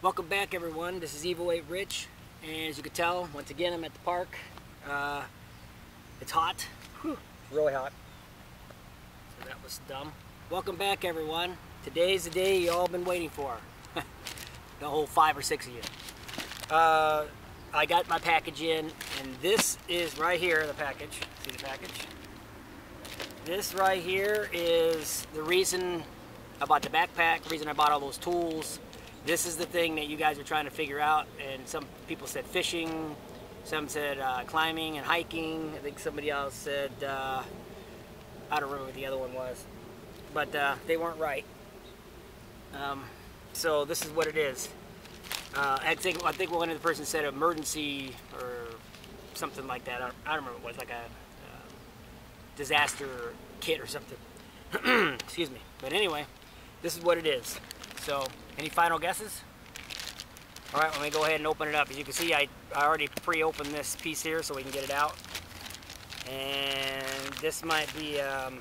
Welcome back, everyone. This is EvoEightRich, and as you can tell, once again I'm at the park. It's hot. Whew, really hot. So that was dumb. Welcome back, everyone. Today's the day you all been waiting for. The whole 5 or 6 of you. I got my package in, and this is right here, the package. See the package? This right here is the reason I bought the backpack, the reason I bought all those tools. This is the thing that you guys are trying to figure out, and some people said fishing, some said climbing and hiking. I think somebody else said, I don't remember what the other one was, but they weren't right. So this is what it is. I think one of the person said emergency or something like that. I don't remember what it was, like a disaster kit or something. Excuse me. But anyway, this is what it is. So, any final guesses? All right, let me go ahead and open it up. As you can see, I already pre-opened this piece here so we can get it out. And this might be a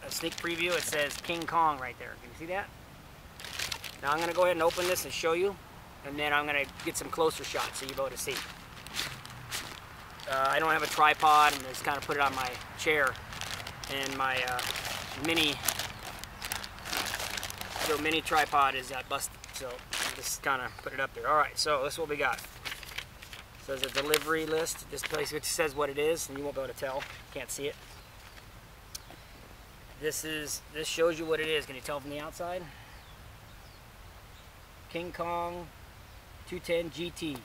sneak preview. It says King Kong right there. Can you see that? Now I'm going to go ahead and open this and show you. And then I'm going to get some closer shots so you'll be able to see. I don't have a tripod, and just kind of put it on my chair. And my mini tripod is busted, so I just kind of put it up there. All right, so this is what we got. It says a delivery list. This place which says what it is, and you won't be able to tell. Can't see it. This shows you what it is. Can you tell from the outside? King Kong 210 GT.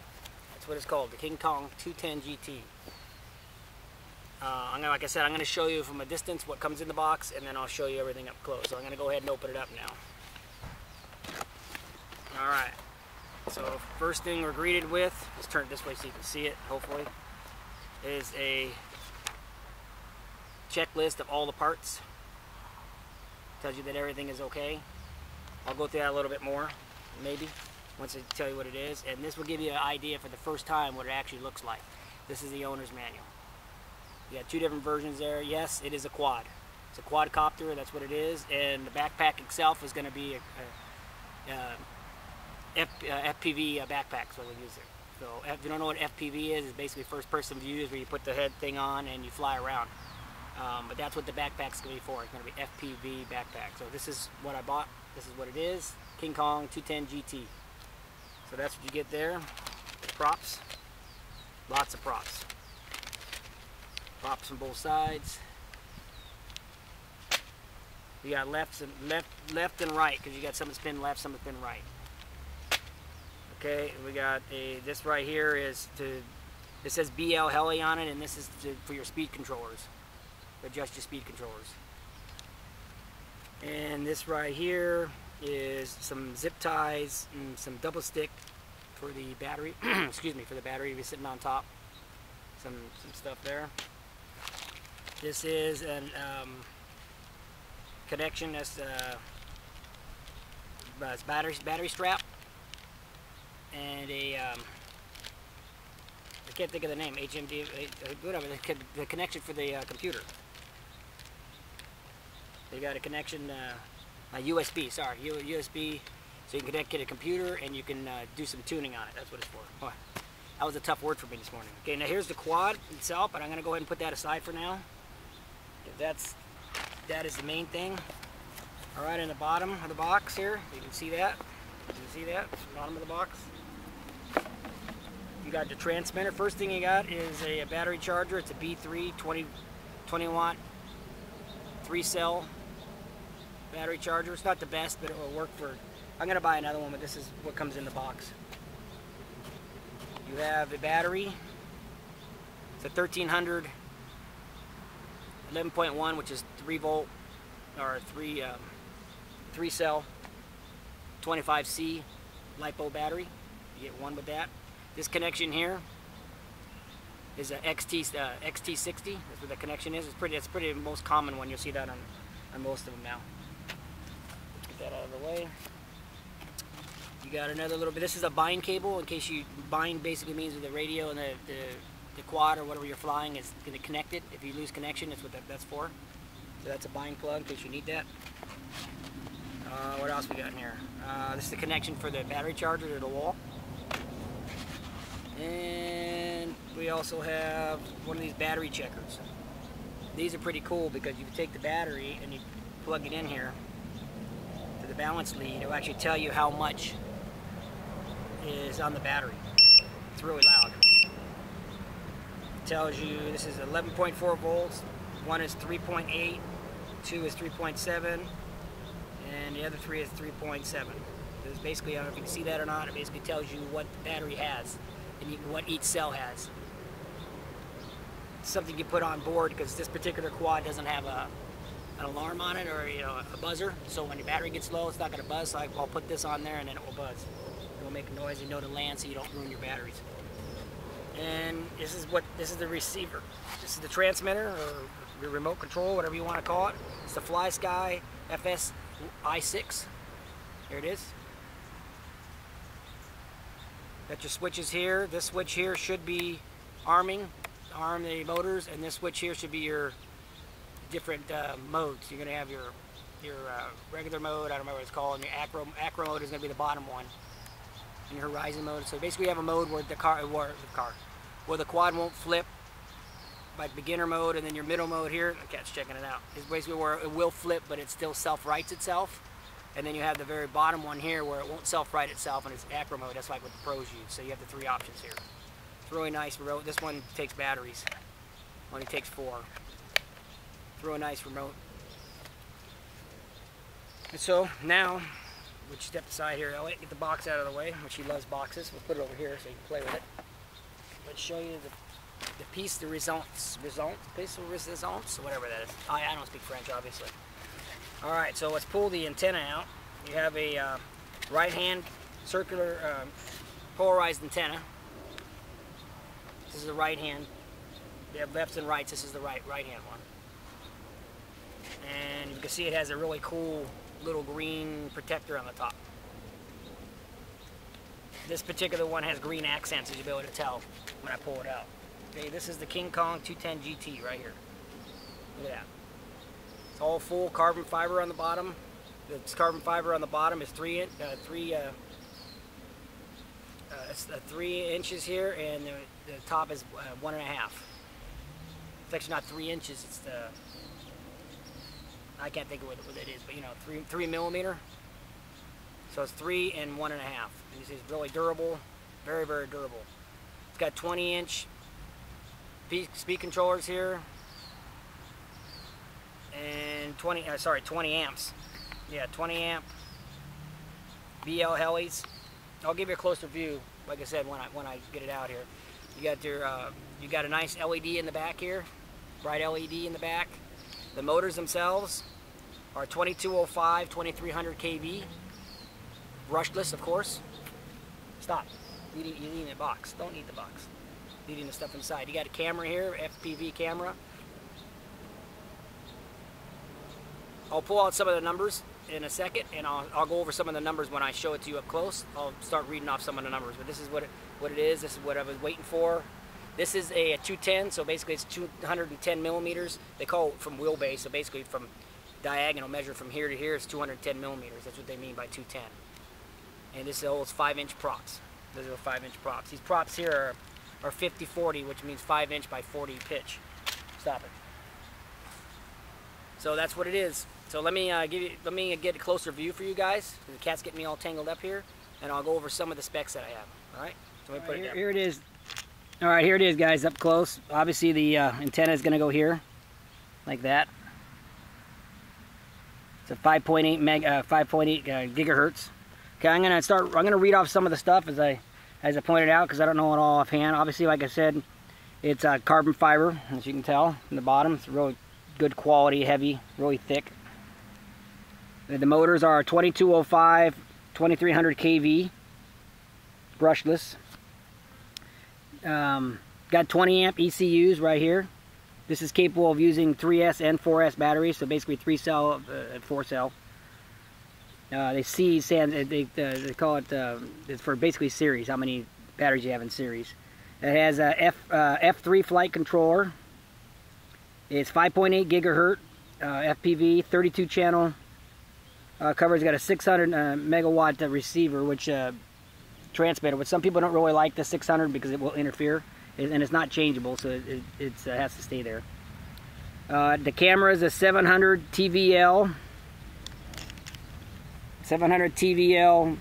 That's what it's called, the King Kong 210 GT. Like I said, I'm going to show you from a distance what comes in the box, and then I'll show you everything up close. So I'm going to go ahead and open it up now. Alright, so first thing we're greeted with, let's turn it this way so you can see it, hopefully, is a checklist of all the parts. Tells you that everything is okay. I'll go through that a little bit more, maybe, once I tell you what it is. And this will give you an idea for the first time what it actually looks like. This is the owner's manual. You got 2 different versions there. Yes, it is a quad. It's a quadcopter, that's what it is. And the backpack itself is going to be a FPV backpack, so we use it. So if you don't know what FPV is, it's basically first-person views where you put the head thing on and you fly around. But that's what the backpack's going to be for. It's going to be FPV backpack. So this is what I bought. This is what it is. King Kong 210 GT. So that's what you get there. Props. Lots of props. Props on both sides. You got left and right, because you got some that spin left, some that spin right. Okay, we got this right here is it says BL Heli on it, and this is for your speed controllers. Adjust your speed controllers. And this right here is some zip ties and some double stick for the battery. Excuse me, for the battery to be sitting on top. Some stuff there. This is a connection that's battery strap. And I can't think of the name, HMD, whatever, the connection for the computer. They got a connection, USB, sorry, USB, so you can connect it to a computer and you can do some tuning on it. That's what it's for. Oh, that was a tough word for me this morning. Okay, now here's the quad itself, but I'm going to go ahead and put that aside for now. That is the main thing. All right, in the bottom of the box here, you can see that. You can see that, bottom of the box. You got the transmitter. First thing you got is a battery charger. It's a B3 20 watt 3-cell battery charger. It's not the best, but it will work for. I'm gonna buy another one, but this is what comes in the box. You have a battery. It's a 1300 11.1, which is 3 volt or 3 cell 25C LiPo battery. You get one with that. This connection here is a XT60. That's what the connection is. It's pretty the most common one. You'll see that on most of them now. Let's get that out of the way. You got another little bit. This is a bind cable. In case you bind, basically means with the radio and the quad or whatever you're flying is going to connect it. If you lose connection, that's what that's for. So that's a bind plug in case you need that. What else we got in here? This is the connection for the battery charger to the wall. And we also have one of these battery checkers. These are pretty cool because you can take the battery and you plug it in here to the balance lead. It will actually tell you how much is on the battery. It's really loud. It tells you this is 11.4 volts, one is 3.8, 2 is 3.7, and the other 3 is 3.7. It's basically, I don't know if you can see that or not, it basically tells you what the battery has and what each cell has. It's something you put on board because this particular quad doesn't have an alarm on it, or a buzzer, so when your battery gets low it's not going to buzz, so I'll put this on there and then it will buzz. It will make a noise, you know to land so you don't ruin your batteries. And this is the receiver. This is the transmitter, or your remote control, whatever you want to call it. It's the FlySky FS-i6. Here it is. Got your switches here. This switch here should be arm the motors, and this switch here should be your different modes. You're going to have your regular mode, I don't remember what it's called, and your acro mode is going to be the bottom one, and your horizon mode. So basically you have a mode where where the quad won't flip, like beginner mode, and then your middle mode here, the cat's checking it out, is basically where it will flip but it still self-rights itself. And then you have the very bottom one here where it won't self-right itself, and it's acro mode. That's like what the pros use. So you have the 3 options here. It's really nice remote. This one takes batteries. Only takes 4. It's a really nice remote. And so now, we'll step aside here. I'll get the box out of the way, which he loves boxes. We'll put it over here so you can play with it. Let's show you the piece de resistance, whatever that is. I don't speak French, obviously. Alright, so let's pull the antenna out. You have a right-hand circular polarized antenna. This is the right hand. You have lefts and rights. This is the right-hand one. And you can see it has a really cool little green protector on the top. This particular one has green accents, as you'll be able to tell when I pull it out. Okay, this is the King Kong 210 GT right here. Look at that. It's all full carbon fiber on the bottom. The carbon fiber on the bottom is 3 inches here, and the top is 1.5. It's actually not 3 inches. It's the, I can't think of what it is, but 3 millimeter. So it's 3 and 1.5. This is really durable, very, very durable. It's got 20-inch speed controllers here, and 20 amps. Yeah, 20 amp BL helis. I'll give you a closer view, like I said, when I get it out here. You got your you got a nice LED in the back here, bright LED in the back. The motors themselves are 2205, 2300 kV, brushless, of course. Stop. You're eating the box. Don't eat the box. You're eating the stuff inside. You got a camera here, FPV camera. I'll pull out some of the numbers in a second, and I'll go over some of the numbers when I show it to you up close. I'll start reading off some of the numbers, but this is what it is. This is what I was waiting for. This is a 210, so basically it's 210 millimeters. They call it from wheelbase, so basically from diagonal measure from here to here is 210 millimeters. That's what they mean by 210. And this holds 5-inch props. Those are 5-inch props. These props here are 50-40, which means 5-inch by 40 pitch. Stop it. So that's what it is. So let me get a closer view for you guys. The cat's getting me all tangled up here, and I'll go over some of the specs that I have. All right. So let me put it down. Here it is. All right, here it is, guys, up close. Obviously, the antenna is going to go here, like that. It's a 5.8 gigahertz. Okay, I'm gonna read off some of the stuff as I pointed out, because I don't know it all offhand. Obviously, like I said, it's carbon fiber, as you can tell from the bottom. It's really good quality, heavy, really thick. The motors are 2205, 2300 kV, brushless. Got 20 amp ECUs right here. This is capable of using 3S and 4S batteries, so basically 3-cell and 4-cell. They call it it's for basically series, how many batteries you have in series. It has a F3 flight controller. It's 5.8 gigahertz FPV, 32 channel Cover's got a 600 megawatt receiver, which transmitter, which some people don't really like the 600 because it will interfere, and it's not changeable, so it has to stay there. The camera is a 700 TVL. 700 TVL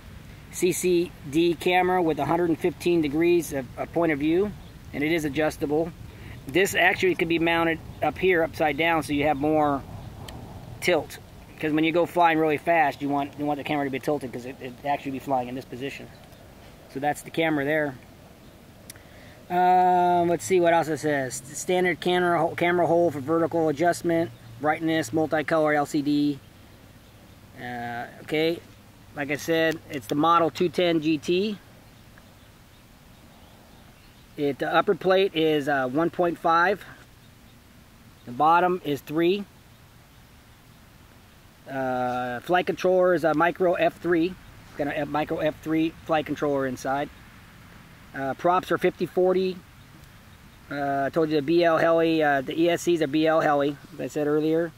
CCD camera with 115 degrees of point of view, and it is adjustable. This actually can be mounted up here upside down, so you have more tilt, because when you go flying really fast, you want the camera to be tilted because it actually be flying in this position. So that's the camera there. Let's see what else it says. Standard camera hole for vertical adjustment, brightness, multicolor LCD. Okay, like I said, it's the model 210 GT. The upper plate is 1.5. The bottom is 3. Flight controller is a micro F3. It's got a micro F3 flight controller inside. Props are 50-40. I told you the BL heli, the ESCs are BL heli, as I said earlier.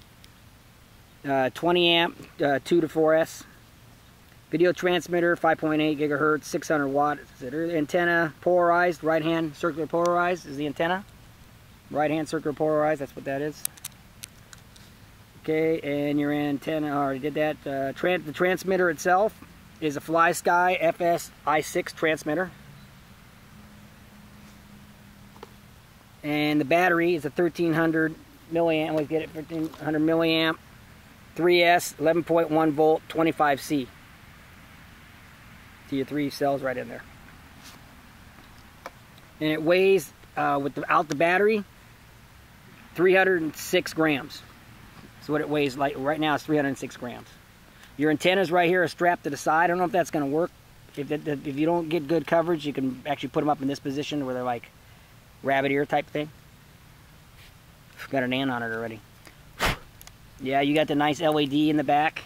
20 amp, 2 to 4S. Video transmitter, 5.8 gigahertz, 600 watt. Antenna, polarized, right hand circular polarized is the antenna. Right hand circular polarized, that's what that is. Okay, and your antenna, I already did that. The transmitter itself is a FlySky FS-I6 transmitter. And the battery is a 1300 milliamp, let's get it, 1300 milliamp, 3S, 11.1 volt, 25C. So your 3 cells right in there. And it weighs, without the battery, 306 grams. So what it weighs, like right now, is 306 grams. Your antennas right here are strapped to the side. I don't know if that's going to work. If you don't get good coverage, you can actually put them up in this position where they're like rabbit ear type thing. Got an ant on it already. Yeah, you got the nice LED in the back.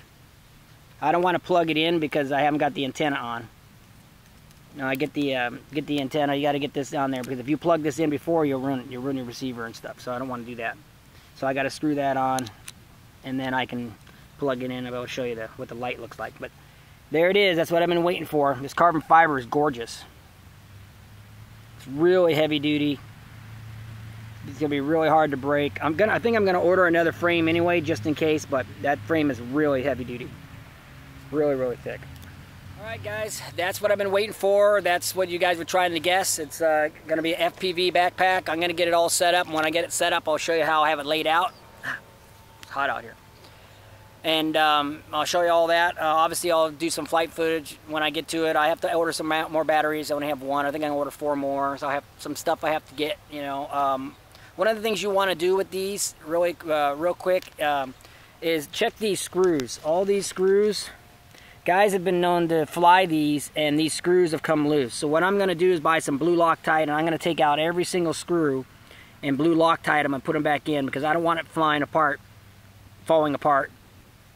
I don't want to plug it in because I haven't got the antenna on. No, I get the antenna. You got to get this on there because if you plug this in before, you'll ruin your receiver and stuff. So I don't want to do that. So I got to screw that on, and then I can plug it in. I'll show you what the light looks like. But there it is. That's what I've been waiting for. This carbon fiber is gorgeous. It's really heavy duty. It's gonna be really hard to break. I think I'm gonna order another frame anyway, just in case. But that frame is really heavy duty, really thick. All right, guys, that's what I've been waiting for. That's what you guys were trying to guess. It's gonna be an FPV backpack. I'm gonna get it all set up, and when I get it set up, I'll show you how I have it laid out. It's hot out here, and I'll show you all that. Obviously, I'll do some flight footage when I get to it. I have to order some more batteries. I only have 1. I think I'm gonna order 4 more. So I have some stuff I have to get. You know. One of the things you want to do with these, real quick, is check these screws. All these screws, guys have been known to fly these, and these screws have come loose. So what I'm going to do is buy some blue Loctite, and I'm going to take out every single screw and blue Loctite them and put them back in because I don't want it falling apart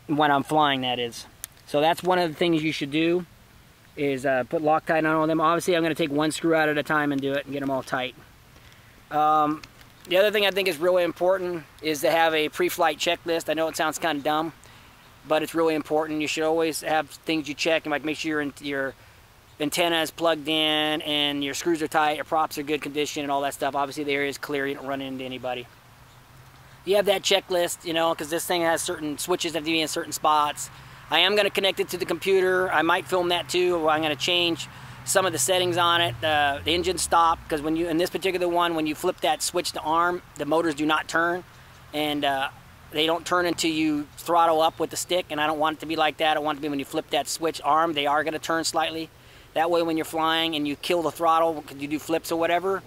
when I'm flying, that is. So that's one of the things you should do, is put Loctite on all of them. Obviously, I'm going to take 1 screw out at a time and do it and get them all tight. The other thing I think is really important is to have a pre-flight checklist. I know it sounds kind of dumb, but it's really important. You should always have things you check, and like make sure your antenna is plugged in and your screws are tight, your props are good condition, and all that stuff. Obviously, the area is clear. You don't run into anybody. You have that checklist, you know, because this thing has certain switches that have to be in certain spots. I am going to connect it to the computer. I might film that too. I'm going to change some of the settings on it. The engine stop, because when you, in this particular one, when you flip that switch to arm, the motors do not turn, and they don't turn until you throttle up with the stick, and I don't want it to be like that. I want it to be when you flip that switch arm, they are going to turn slightly. That way when you're flying and you kill the throttle because you do flips or whatever,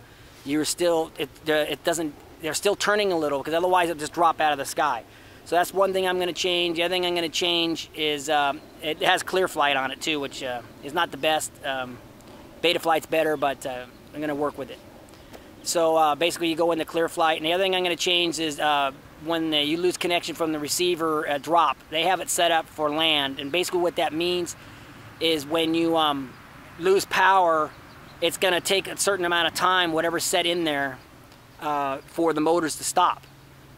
you're still, they're still turning a little, because otherwise it'll just drop out of the sky. So that's one thing I'm going to change. The other thing I'm going to change is it has clear flight on it too, which is not the best. Beta flight's better, but I'm going to work with it. So basically you go into clear flight. And the other thing I'm going to change is when you lose connection from the receiver drop, they have it set up for land. And basically what that means is when you lose power, it's going to take a certain amount of time, whatever's set in there, for the motors to stop.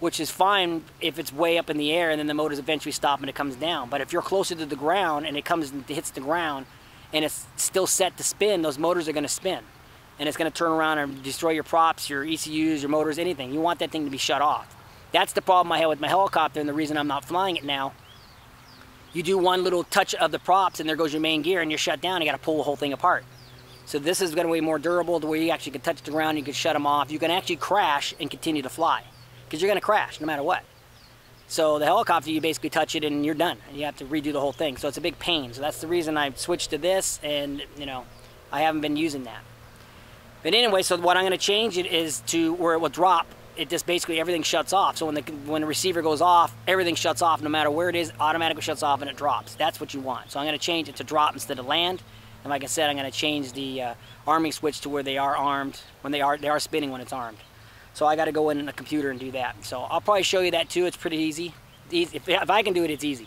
which is fine if it's way up in the air and then the motors eventually stop and it comes down. But if you're closer to the ground and it comes and hits the ground and it's still set to spin, those motors are going to spin. And it's going to turn around and destroy your props, your ECUs, your motors, anything. You want that thing to be shut off. That's the problem I had with my helicopter and the reason I'm not flying it now. You do one little touch of the props and there goes your main gear and you're shut down. You got to pull the whole thing apart. So this is going to be more durable to where you actually can touch the ground, you can shut them off. You can actually crash and continue to fly. Because you're going to crash no matter what. So the helicopter, you basically touch it and you're done. You have to redo the whole thing. So it's a big pain. So that's the reason I switched to this, and you know, I haven't been using that. But anyway, so what I'm going to change it is to where it will drop. It just basically everything shuts off. So when the receiver goes off, everything shuts off no matter where it is, automatically shuts off and it drops. That's what you want. So I'm going to change it to drop instead of land. And like I said, I'm going to change the arming switch to where they are armed when they are spinning when it's armed. So I got to go in the computer and do that. So I'll probably show you that too. It's pretty easy. If I can do it, it's easy.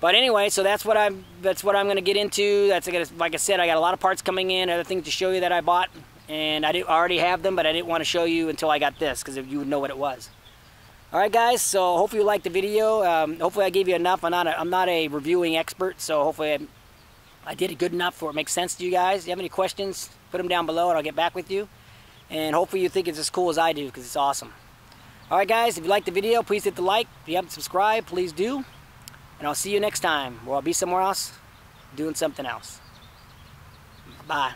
But anyway, so that's what I'm going to get into. Like I said, I got a lot of parts coming in, other things to show you that I bought, and I already have them, but I didn't want to show you until I got this because you would know what it was. All right, guys. So hopefully you liked the video. Hopefully I gave you enough. I'm not a reviewing expert, so hopefully I did it good enough for it makes sense to you guys. If you have any questions, put them down below, and I'll get back with you. And hopefully you think it's as cool as I do, because it's awesome. Alright guys, if you liked the video, please hit the like. If you haven't subscribed, please do. And I'll see you next time, where I'll be somewhere else, doing something else. Bye.